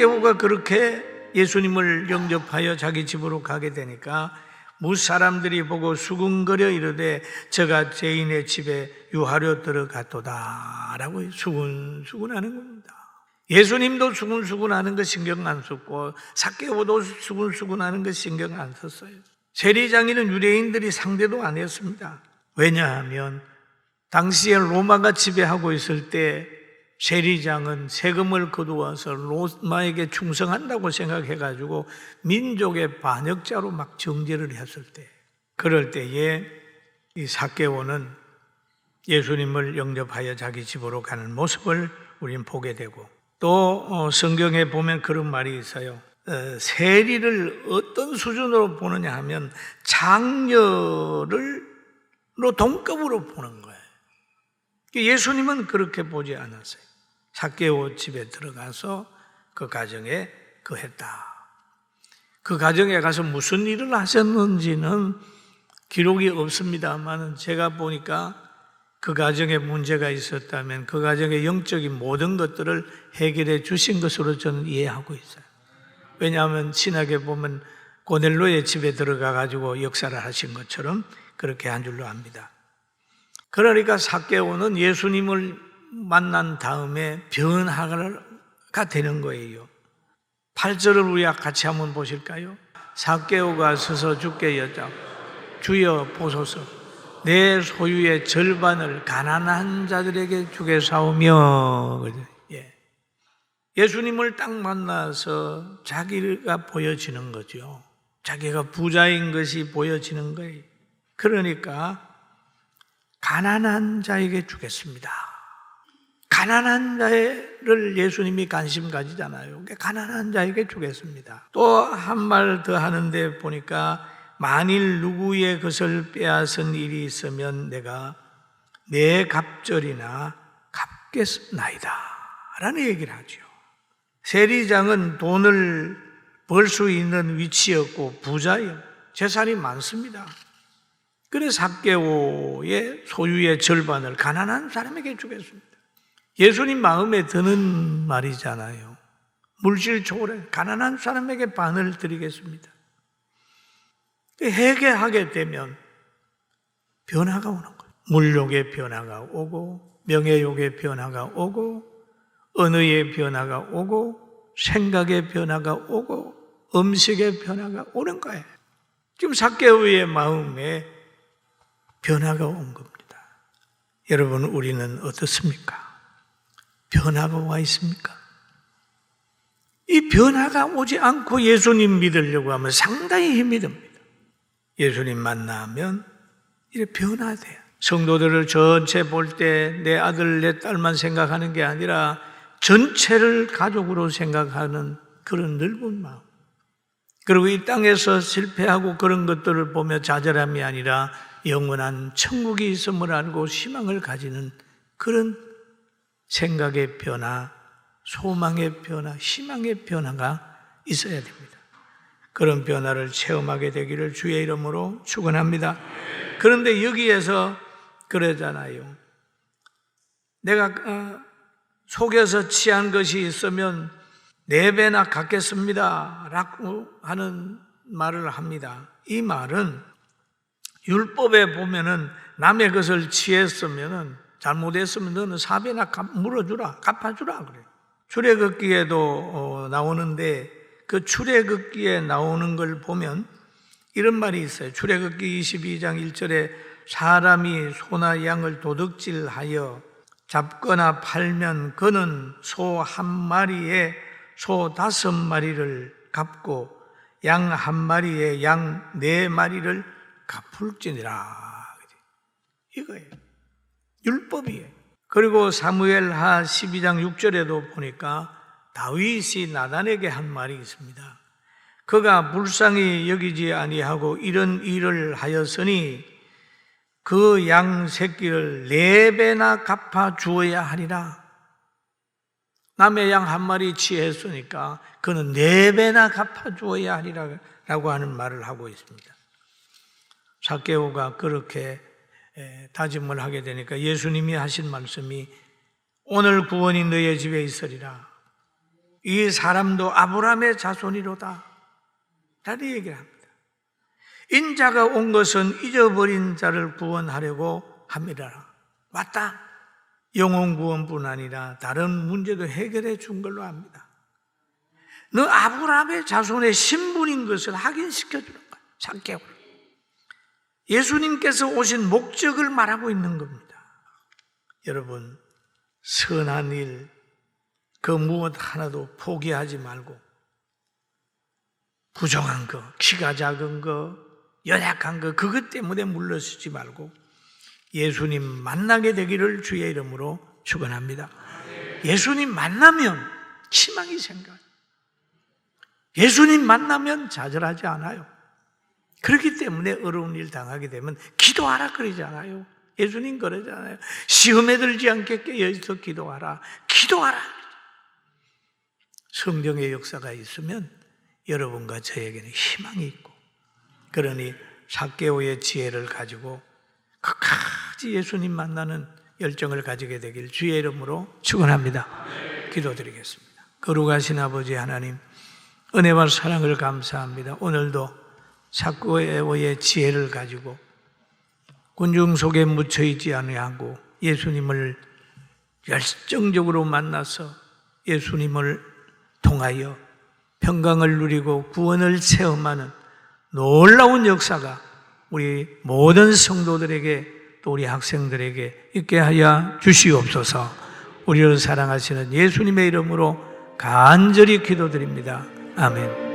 삭개오가 그렇게 예수님을 영접하여 자기 집으로 가게 되니까 무사람들이 보고 수군거려 이르되 저가 죄인의 집에 유하려 들어갔도다 라고 수군수군하는 겁니다. 예수님도 수군수군하는 거 신경 안 썼고 삭개오도 수군수군하는 거 신경 안 썼어요. 세리장이는 유대인들이 상대도 안 했습니다. 왜냐하면 당시에 로마가 지배하고 있을 때 세리장은 세금을 거두어서 로마에게 충성한다고 생각해가지고 민족의 반역자로 막 정죄를 했을 때, 그럴 때에 이 삭개오는 예수님을 영접하여 자기 집으로 가는 모습을 우리는 보게 되고, 또 성경에 보면 그런 말이 있어요. 세리를 어떤 수준으로 보느냐 하면 장녀로 동급으로 보는 거예요. 예수님은 그렇게 보지 않았어요. 삭개오 집에 들어가서 그 가정에 거했다. 그 가정에 가서 무슨 일을 하셨는지는 기록이 없습니다만 제가 보니까 그 가정에 문제가 있었다면 그 가정의 영적인 모든 것들을 해결해 주신 것으로 저는 이해하고 있어요. 왜냐하면 신학에 보면 고넬로의 집에 들어가 가지고 역사를 하신 것처럼 그렇게 한 줄로 압니다. 그러니까 삭개오는 예수님을 만난 다음에 변화가 되는 거예요. 8절을 우리 같이 한번 보실까요? 삭개오가 서서 주께 여짜고 주여 보소서 내 소유의 절반을 가난한 자들에게 주겠사오며. 예수님을 딱 만나서 자기가 보여지는 거죠. 자기가 부자인 것이 보여지는 거예요. 그러니까 가난한 자에게 주겠습니다. 가난한 자를 예수님이 관심 가지잖아요. 가난한 자에게 주겠습니다. 또 한 말 더 하는데 보니까 만일 누구의 것을 빼앗은 일이 있으면 내가 내 갑절이나 갚겠나이다 라는 얘기를 하죠. 세리장은 돈을 벌 수 있는 위치였고 부자예요. 재산이 많습니다. 그래서 삭개오의 소유의 절반을 가난한 사람에게 주겠습니다. 예수님 마음에 드는 말이잖아요. 물질초월에 가난한 사람에게 반을 드리겠습니다. 회개하게 되면 변화가 오는 거예요. 물욕의 변화가 오고 명예욕의 변화가 오고 언어의 변화가 오고 생각의 변화가 오고 음식의 변화가 오는 거예요. 지금 삭개오의 마음에 변화가 온 겁니다. 여러분, 우리는 어떻습니까? 변화가 와 있습니까? 이 변화가 오지 않고 예수님 믿으려고 하면 상당히 힘이 듭니다. 예수님 만나면 이렇게 변화돼요. 성도들을 전체 볼 때 내 아들, 내 딸만 생각하는 게 아니라 전체를 가족으로 생각하는 그런 넓은 마음. 그리고 이 땅에서 실패하고 그런 것들을 보며 좌절함이 아니라 영원한 천국이 있음을 알고 희망을 가지는 그런 생각의 변화, 소망의 변화, 희망의 변화가 있어야 됩니다. 그런 변화를 체험하게 되기를 주의 이름으로 축원합니다. 그런데 여기에서 그러잖아요. 내가 속여서 취한 것이 있으면 4배나 갚겠습니다 라고 하는 말을 합니다. 이 말은 율법에 보면은 남의 것을 취했으면은 잘못했으면 너는 4배나 물어주라, 갚아주라 그래요. 출애굽기에도 나오는데 그 출애굽기에 나오는 걸 보면 이런 말이 있어요. 출애굽기 22장 1절에 사람이 소나 양을 도둑질하여 잡거나 팔면 그는 소 1마리에 소 5마리를 갚고 양 1마리에 양 4마리를 갚을지니라. 이거예요. 율법이에요. 그리고 사무엘하 12장 6절에도 보니까 다윗이 나단에게 한 말이 있습니다. 그가 불쌍히 여기지 아니하고 이런 일을 하였으니 그 양 새끼를 4배나 갚아 주어야 하리라. 남의 양 1마리 취했으니까 그는 4배나 갚아 주어야 하리라 라고 하는 말을 하고 있습니다. 삭개오가 그렇게 다짐을 하게 되니까 예수님이 하신 말씀이 오늘 구원이 너의 집에 있으리라. 이 사람도 아브라함의 자손이로다 라는 얘기를 합니다. 인자가 온 것은 잊어버린 자를 구원하려고 합니다. 맞다. 영혼 구원뿐 아니라 다른 문제도 해결해 준 걸로 압니다. 너 아브라함의 자손의 신분인 것을 확인시켜 주는 거예요. 작게로. 예수님께서 오신 목적을 말하고 있는 겁니다. 여러분, 선한 일, 그 무엇 하나도 포기하지 말고 부정한 거, 키가 작은 거, 연약한 거, 그것 때문에 물러서지 말고 예수님 만나게 되기를 주의 이름으로 축원합니다. 예수님 만나면 희망이 생겨요. 예수님 만나면 좌절하지 않아요. 그렇기 때문에 어려운 일 당하게 되면 기도하라 그러잖아요. 예수님 그러잖아요. 시험에 들지 않게 깨어있어 기도하라. 기도하라. 성령의 역사가 있으면 여러분과 저에게는 희망이 있고, 그러니 삭개오의 지혜를 가지고 끝까지 예수님 만나는 열정을 가지게 되길 주의 이름으로 축원합니다. 기도드리겠습니다. 거룩하신 아버지 하나님, 은혜와 사랑을 감사합니다. 오늘도 삭개오의 지혜를 가지고 군중 속에 묻혀있지 아니하고 예수님을 열정적으로 만나서 예수님을 통하여 평강을 누리고 구원을 체험하는 놀라운 역사가 우리 모든 성도들에게 또 우리 학생들에게 있게 하여 주시옵소서. 우리를 사랑하시는 예수님의 이름으로 간절히 기도드립니다. 아멘.